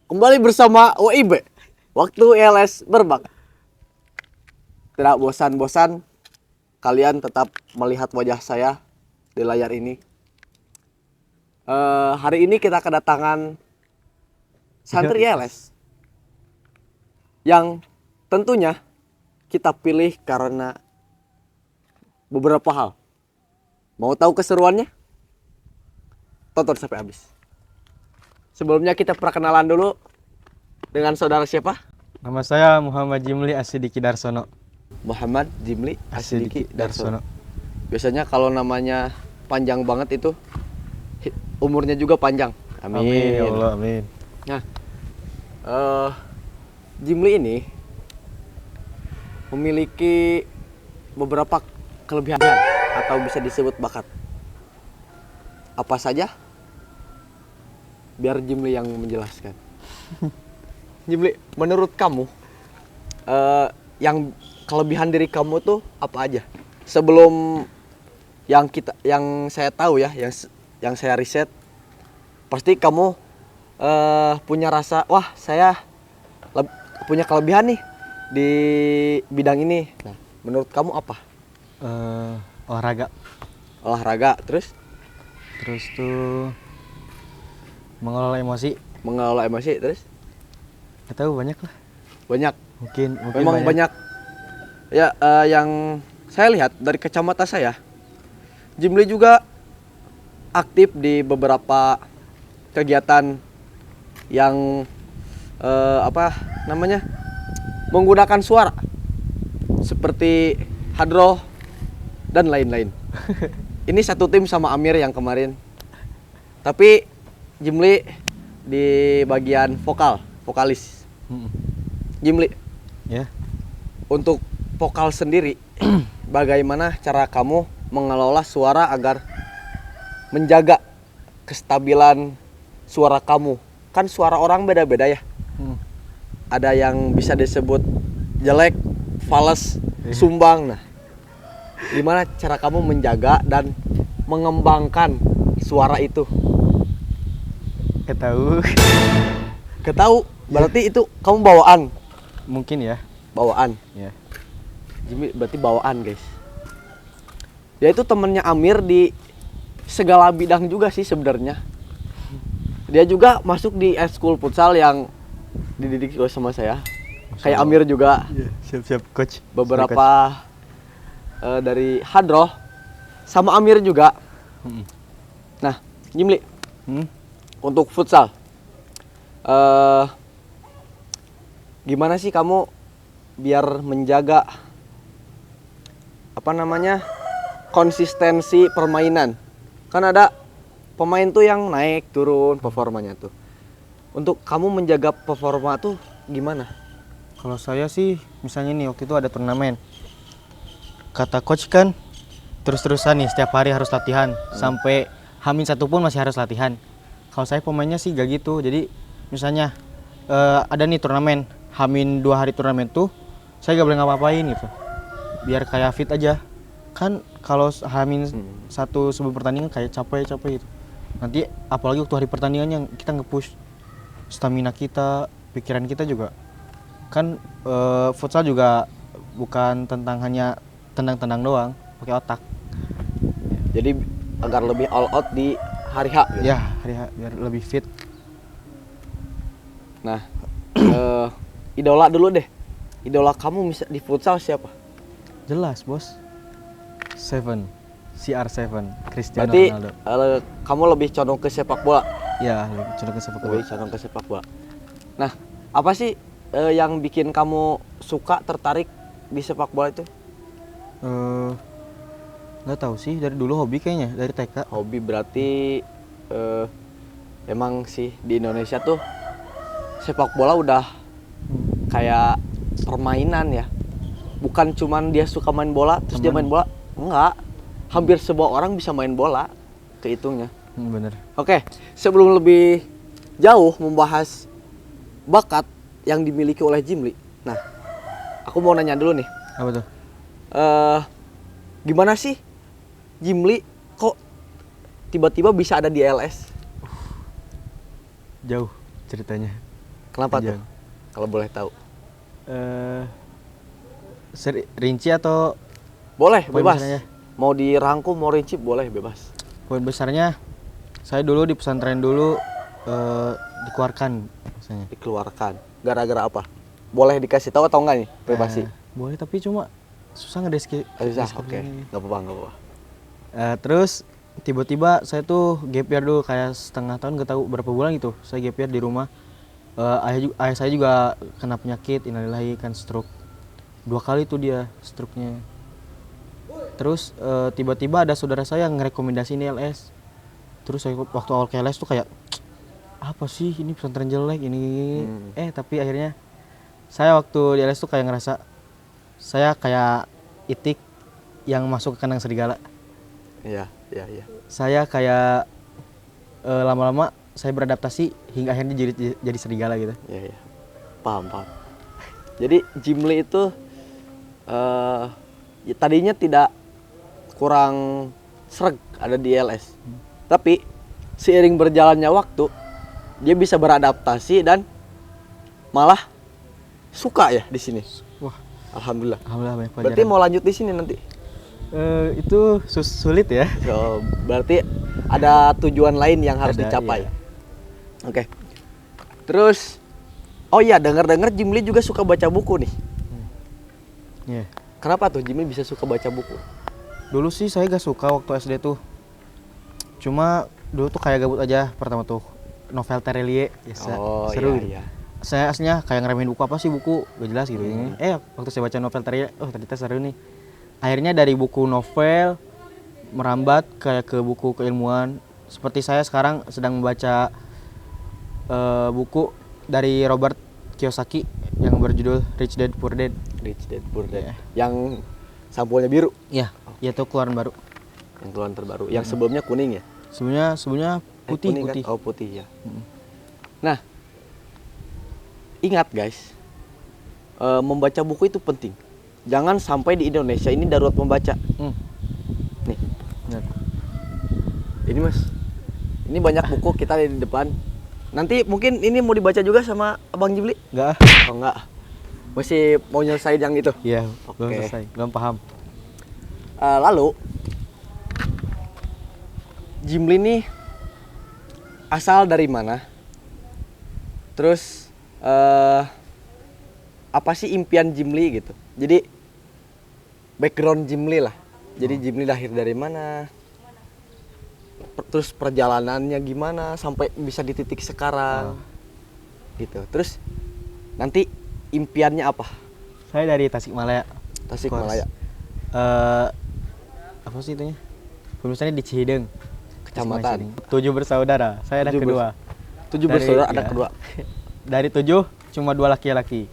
Kembali bersama WIB, waktu ILS berbakat. Tidak bosan-bosan, kalian tetap melihat wajah saya di layar ini. Hari ini kita kedatangan santri ILS yang tentunya kita pilih karena beberapa hal. Mau tahu keseruannya? Tonton sampai habis. Sebelumnya kita perkenalan dulu dengan saudara siapa? Nama saya Muhammad Jimli Asidiki Darsono. Muhammad Jimli Asidiki Darsono. Biasanya kalau namanya panjang banget itu umurnya juga panjang. Amin. Amin ya Allah, amin. Nah, Jimli ini memiliki beberapa kelebihan atau bisa disebut bakat. Apa saja? Biar Jimli yang menjelaskan. Jimli, menurut kamu yang kelebihan diri kamu tuh apa aja? Sebelum yang saya tahu ya, yang saya riset, pasti kamu punya rasa, wah saya punya kelebihan nih di bidang ini. Nah, menurut kamu apa? Olahraga. Olahraga, terus tuh mengelola emosi. mengelola emosi, terus Gak tahu, banyak lah. banyak. Mungkin Memang banyak. Ya, yang saya lihat dari kacamata saya, Jimli juga aktif di beberapa kegiatan yang menggunakan suara seperti hadroh dan lain-lain. Ini satu tim sama Amir yang kemarin. Tapi Jimli di bagian vokalis. Jimli, Ya. untuk vokal sendiri, bagaimana cara kamu mengelola suara agar menjaga kestabilan suara kamu? Kan suara orang beda-beda ya. Ada yang bisa disebut jelek, fals, sumbang. Nah, gimana cara kamu menjaga dan mengembangkan suara itu? Gak tahu. Ketahu, berarti itu kamu bawaan. Mungkin ya. Bawaan. Ya. Jimmy berarti bawaan, guys. Dia itu temennya Amir di segala bidang juga sih sebenarnya. Dia juga masuk di school futsal yang dididik sama saya. Kayak Amir juga. Siap-siap coach. Beberapa dari hadroh sama Amir juga. Nah, Jimli, untuk futsal, gimana sih kamu biar menjaga konsistensi permainan? Kan ada pemain tuh yang naik turun performanya tuh. Untuk kamu menjaga performa tuh gimana? Kalau saya sih, misalnya nih waktu itu ada turnamen. Kata coach kan, terus-terusan nih setiap hari harus latihan. Sampai H-1 pun masih harus latihan. Kalau saya pemainnya sih gak gitu. Jadi misalnya ada nih turnamen, H-2 hari turnamen tuh saya gak boleh ngapa-ngapain gitu. Biar kayak fit aja. Kan kalau H-1 sebelum pertandingan kayak capek gitu. Nanti apalagi waktu hari pertandingannya kita nge-push stamina kita, pikiran kita juga. Kan futsal juga bukan tentang hanya tendang-tendang doang, pakai otak. Jadi agar lebih all out di hari H gitu. Ya, hari H biar lebih fit. Nah, idola dulu deh. Idola kamu di futsal siapa? Jelas, Bos. CR7, Cristiano Berarti Ronaldo. kamu lebih condong ke sepak bola. Ya, lebih sepak bola. Lebih condong ke sepak bola. Nah, apa sih yang bikin kamu suka tertarik di sepak bola itu? Nggak tahu sih, dari dulu hobi kayaknya, dari TK. Hobi berarti emang sih di Indonesia tuh sepak bola udah kayak permainan ya. Bukan cuman dia suka main bola terus dia main bola. Enggak. Hampir semua orang bisa main bola, kehitungnya. Bener. Oke, sebelum lebih jauh membahas bakat yang dimiliki oleh Jimli. Nah, aku mau nanya dulu nih. Apa tuh? Gimana sih Jimli kok tiba-tiba bisa ada di LS? Jauh ceritanya. Kenapa tuh? Panjang. Kalau boleh tahu. Eh, rinci atau Boleh, poin bebas. besarnya? Mau dirangkum, mau rinci, boleh bebas. Poin besarnya, saya dulu di pesantren dulu dikeluarkan misalnya. Dikeluarkan. Gara-gara apa? Boleh dikasih tahu atau enggak nih? Bebas sih. Boleh, tapi cuma susah ngedeski. Susah, oke. Nggak apa-apa, nggak apa-apa. Terus tiba-tiba saya tuh gap year dulu kayak setengah tahun, gak tahu berapa bulan gitu. Saya gap year di rumah. Ayah saya juga kena penyakit, innalillahi, kan stroke. 2 kali tuh dia stroke-nya. Terus tiba-tiba ada saudara saya yang ngerekomendasiin LS. Terus saya waktu awal ke LS tuh kayak, apa sih ini pesantren jelek ini. Tapi akhirnya saya waktu di LS tuh kayak ngerasa saya kayak itik yang masuk ke kandang serigala. Iya, iya, iya. Saya kayak lama-lama saya beradaptasi hingga akhirnya jadi serigala gitu. Iya, iya. Paham, paham. Jadi Jimli itu ya tadinya tidak kurang sreg ada di LS. Tapi seiring berjalannya waktu dia bisa beradaptasi dan malah suka ya di sini. Wah, Alhamdulillah. alhamdulillah banyak Berarti pelajaran. mau lanjut di sini nanti. Itu sulit ya. So, berarti ada tujuan lain yang harus Ada, dicapai. iya. Oke. Terus, oh iya, dengar-dengar Jimli juga suka baca buku nih. Iya. Kenapa tuh Jimli bisa suka baca buku? Dulu sih saya gak suka waktu SD tuh. Cuma dulu tuh kayak gabut aja pertama tuh. Novel Terelie, biasa. Oh Seru iya, gitu. iya. Saya aslinya kayak ngeremehin buku, apa sih buku gak jelas gitu. Waktu saya baca novel Terelie, oh ternyata seru nih. Akhirnya dari buku novel merambat kayak ke buku keilmuan. Seperti saya sekarang sedang membaca buku dari Robert Kiyosaki yang berjudul Rich Dad Poor Dad. Rich Dad Poor Dad. Iya. Yang sampulnya biru, Iya, itu keluaran baru. yang keluaran terbaru. Yang sebelumnya kuning ya? Sebelumnya putih, Kuning putih. Kan? Oh, putih ya. Nah, ingat guys, membaca buku itu penting. Jangan sampai di Indonesia ini darurat membaca. Nih, Benar. ini mas, ini banyak buku kita di depan. Nanti mungkin ini mau dibaca juga sama Abang Jimli? Enggak. Oh enggak, masih mau nyelesain yang itu. Iya, belum Oke. selesai, belum paham. Lalu, Jimli nih asal dari mana? Terus apa sih impian Jimli gitu? Jadi background Jimli lah. Jadi Jimli lahir dari mana? Terus perjalanannya gimana sampai bisa di titik sekarang? Gitu. Terus nanti impiannya apa? Saya dari Tasikmalaya. Tasikmalaya, Apa sih itunya? Penulisannya di Cihideng, kecamatan. 7 bersaudara. Saya anak 7 kedua. 7 Dari- bersaudara, anak ya. kedua. Dari 7 cuma 2 laki-laki.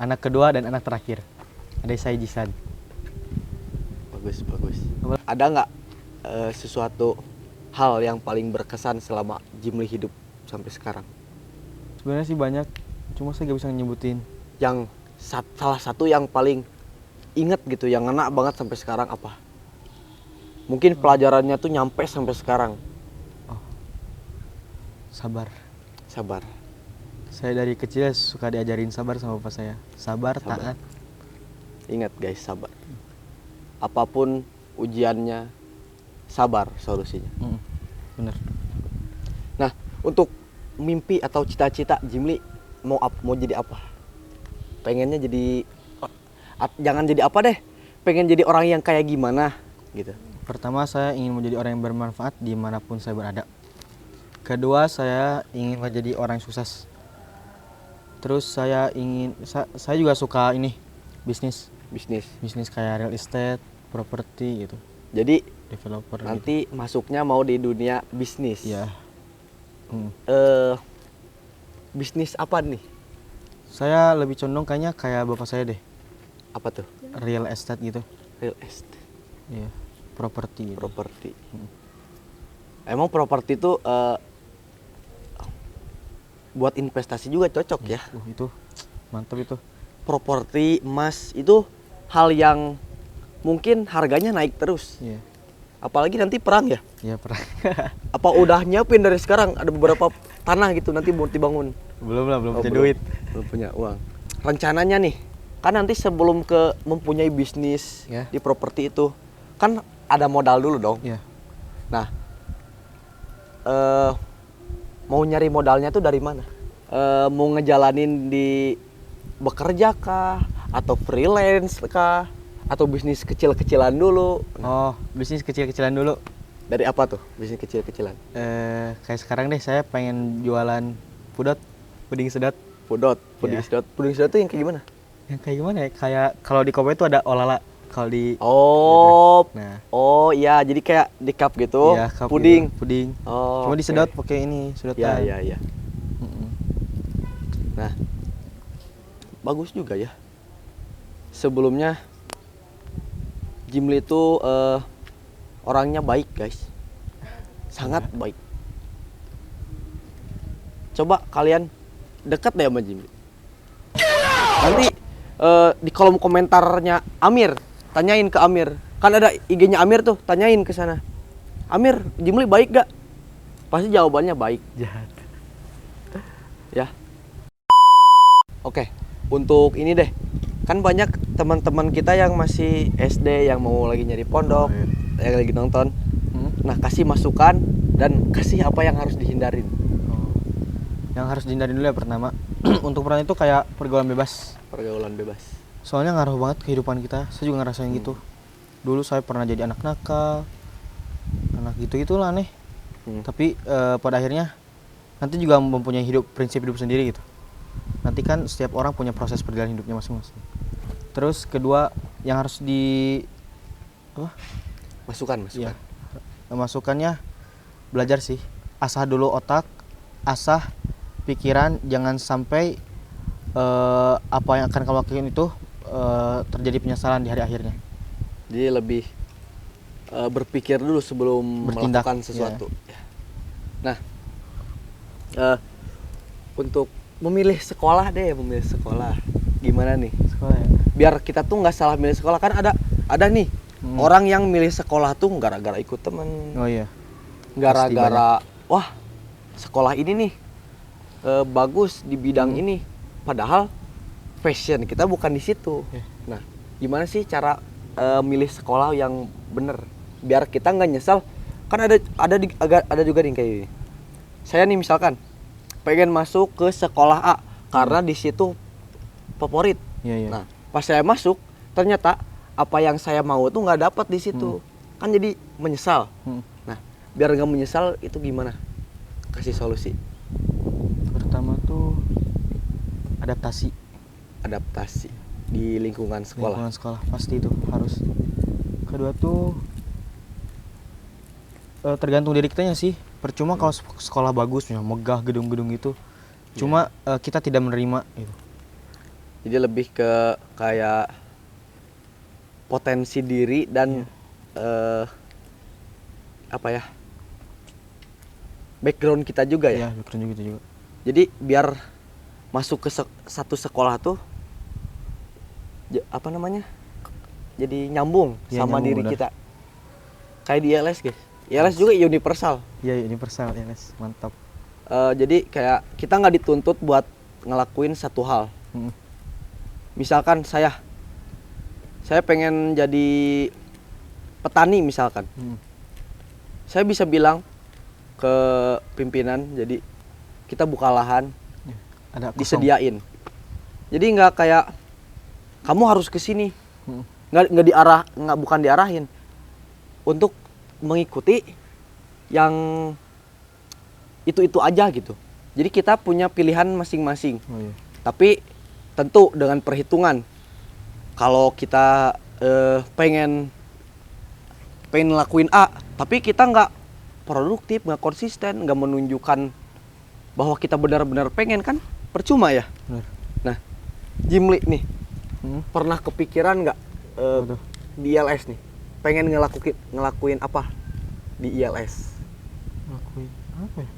Anak kedua dan anak terakhir. Ada saya Jisan. Bagus, bagus. Ada nggak sesuatu hal yang paling berkesan selama Jimli hidup sampai sekarang? Sebenarnya sih banyak, cuma saya gak bisa nyebutin. Yang salah satu yang paling inget gitu, yang ngena banget sampai sekarang apa? Mungkin pelajarannya tuh nyampe sampai sekarang. Sabar. Sabar. Saya dari kecil suka diajarin sabar sama bapak saya. Sabar, Sabar. taat. Ingat guys, sabar. Apapun ujiannya, sabar solusinya. Bener. Nah, untuk mimpi atau cita-cita Jimli mau jadi apa? Pengennya jadi jangan jadi apa deh. Pengen jadi orang yang kayak gimana gitu. Pertama, saya ingin menjadi orang yang bermanfaat dimanapun saya berada. Kedua, saya ingin menjadi orang yang sukses. Terus saya juga suka ini, bisnis Bisnis. kayak real estate, properti gitu, Jadi developer gitu. nanti masuknya mau di dunia bisnis. Ya. Bisnis apa nih? Saya lebih condong kayaknya kayak bapak saya deh, Apa tuh? real estate gitu. Real estate, Iya, properti gitu. properti. Emang properti itu buat investasi juga cocok ya. Itu mantap itu. Properti, emas itu hal yang mungkin harganya naik terus. Iya. Apalagi nanti perang ya. Iya, pernah. Apa udah nyiapin dari sekarang ada beberapa tanah gitu nanti mau dibangun Belum lah, belum Oh, punya belum. duit. Belum punya uang. Rencananya nih, kan nanti sebelum ke mempunyai bisnis Ya. di properti itu, kan ada modal dulu dong. Iya. Nah, mau nyari modalnya tuh dari mana? Mau ngejalanin di bekerja kah? Atau freelance kah? Atau bisnis kecil-kecilan dulu? Oh, bisnis kecil-kecilan dulu. Dari apa tuh bisnis kecil-kecilan? Kayak sekarang deh saya pengen jualan pudot, puding sedot. Pudot, Iya. puding sedot tuh yang kayak gimana? Yang kayak gimana ya? Kayak kalau di Kobe itu ada olala. Kalau di Oh, Nah, oh iya, jadi kayak di cup gitu, iya, cup puding. gitu, puding. Oh, Cuma oke. disedot pakai ini, sedotan. Iya, iya, iya. Mm-mm. Nah, bagus juga ya. Sebelumnya Jimli itu orangnya baik, guys. Sangat baik. Coba kalian dekat deh sama Jimli. Nanti di kolom komentarnya Amir, tanyain ke Amir. Kan ada IG-nya Amir tuh, tanyain ke sana. Amir, Jimli baik gak? Pasti jawabannya baik. Jahat. Ya. Oke, untuk ini deh. Kan banyak teman-teman kita yang masih SD yang mau lagi nyari pondok, Oh, yang lagi nonton. Hmm? Nah, kasih masukan dan kasih apa yang harus dihindarin. Oh. Yang harus dihindari dulu ya pertama. Untuk pertama itu kayak pergaulan bebas. Pergaulan bebas. Soalnya ngaruh banget kehidupan kita. Saya juga ngerasain gitu. Dulu saya pernah jadi anak nakal, anak gitu-gitulah aneh. Tapi pada akhirnya nanti juga mempunyai prinsip hidup sendiri gitu. Nanti kan setiap orang punya proses perjalanan hidupnya masing-masing. Terus kedua yang harus apa? Masukan. Ya, masukannya belajar sih. Asah dulu otak, asah pikiran, jangan sampai apa yang akan kamu lakukan itu terjadi penyesalan di hari akhirnya. Jadi lebih berpikir dulu sebelum Bertindak, melakukan sesuatu. Ya. Nah, untuk memilih sekolah deh, gimana nih? Sekolah ya. Biar kita tuh nggak salah milih sekolah. Kan ada nih orang yang milih sekolah tuh gara-gara ikut temen, Oh iya. gara-gara wah sekolah ini nih bagus di bidang ini, padahal passion kita bukan di situ. Nah, gimana sih cara milih sekolah yang bener biar kita nggak nyesal? Kan ada juga nih kayak gini. Saya nih misalkan pengen masuk ke sekolah A karena di situ favorit. Iya, iya. Nah, pas saya masuk ternyata apa yang saya mau tuh nggak dapat di situ. Kan jadi menyesal. Nah, biar nggak menyesal itu gimana? Kasih solusi. Pertama tuh adaptasi. Adaptasi di lingkungan sekolah. Lingkungan sekolah pasti itu harus. Kedua tuh tergantung diri kitanya sih. Percuma kalau sekolah bagus, misalnya megah gedung-gedung itu, cuma kita tidak menerima gitu. Jadi lebih ke kayak potensi diri dan apa ya, background kita juga ya. Iya, background gitu juga. Jadi biar masuk ke satu sekolah tuh apa namanya, jadi nyambung Ya, sama nyambung, diri benar. kita. Kayak di ILS guys. ILS juga universal. Iya, universal ya, Les. Mantap. Jadi kayak kita nggak dituntut buat ngelakuin satu hal. Misalkan saya pengen jadi petani misalkan. Saya bisa bilang ke pimpinan, jadi kita buka lahan, Ada kosong. disediain. Jadi nggak kayak kamu harus ke sini, bukan diarahin untuk mengikuti yang itu aja gitu. Jadi kita punya pilihan masing-masing. Oh, iya. Tapi tentu dengan perhitungan. Kalau kita pengen lakuin A, tapi kita nggak produktif, nggak konsisten, nggak menunjukkan bahwa kita benar-benar pengen, kan percuma ya. Benar. Nah, Jimli nih pernah kepikiran nggak Betul. di ILS nih pengen ngelakuin apa di ILS? Lakuin apa ya?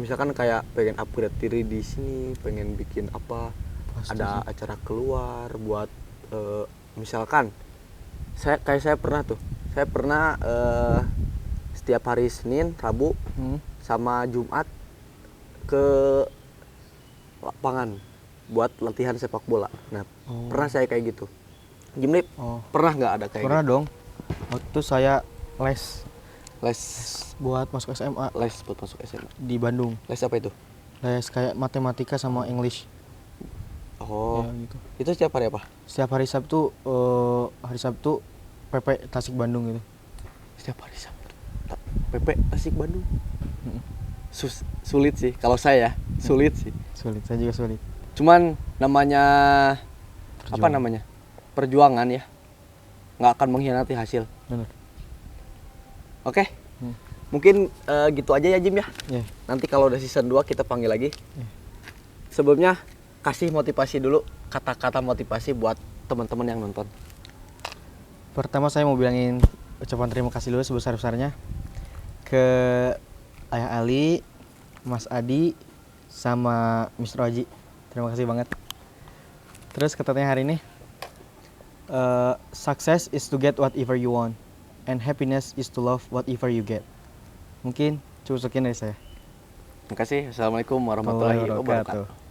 Misalkan kayak pengen upgrade diri di sini, pengen bikin apa? Pasti Ada sih. acara keluar buat misalkan saya pernah setiap hari Senin, Rabu sama Jumat ke lapangan buat latihan sepak bola. Nah, Oh. pernah saya kayak gitu. Jimli, Oh, pernah nggak ada kayak pernah dong. Waktu itu saya les les buat masuk SMA les buat masuk SMA? di Bandung. Les apa itu? Les kayak matematika sama English. Oh, Ya, gitu. itu setiap hari apa? Setiap hari Sabtu PP Tasik Bandung gitu. Setiap hari Sabtu. PP Tasik Bandung. Mm. Sulit sih kalau saya, sulit sih. Sulit, saya juga sulit. Cuman namanya apa Perjuangan. namanya? Perjuangan ya. Nggak akan mengkhianati hasil. Bener. Oke. Hmm. Mungkin gitu aja ya Jim ya. Ya. Nanti kalau udah season 2 kita panggil lagi. Ya. Sebelumnya kasih motivasi dulu, kata-kata motivasi buat teman-teman yang nonton. Pertama saya mau bilangin ucapan terima kasih dulu sebesar-besarnya ke Ayah Ali, Mas Adi, sama Mr. Oji. Terima kasih banget. Terus katanya hari ini, success is to get whatever you want, and happiness is to love whatever you get. Mungkin cukup sekian dari saya. Terima kasih. Assalamualaikum warahmatullahi wabarakatuh.